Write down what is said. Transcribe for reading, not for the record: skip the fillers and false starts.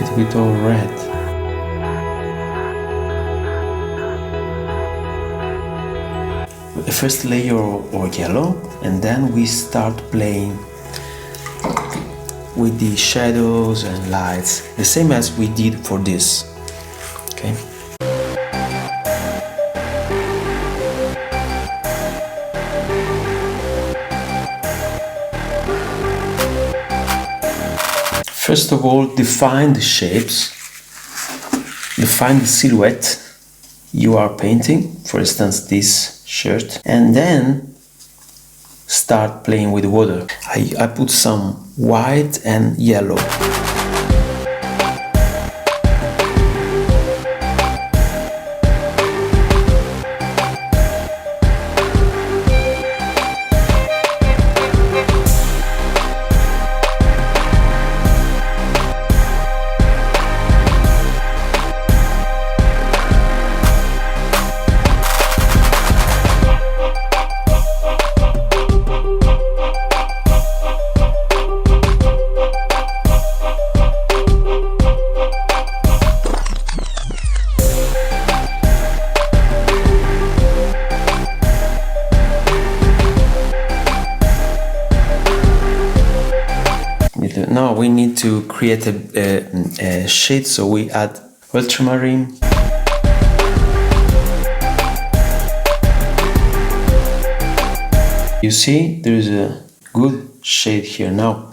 little bit of red. The first layer of yellow, and then we start playing with the shadows and lights, the same as we did for this. Okay. First of all, define the shapes, define the silhouette you are painting, for instance this shirt, and then start playing with water. I put some white and yellow. Now we need to create a shade, so we add ultramarine. You see, there is a good shade here. Now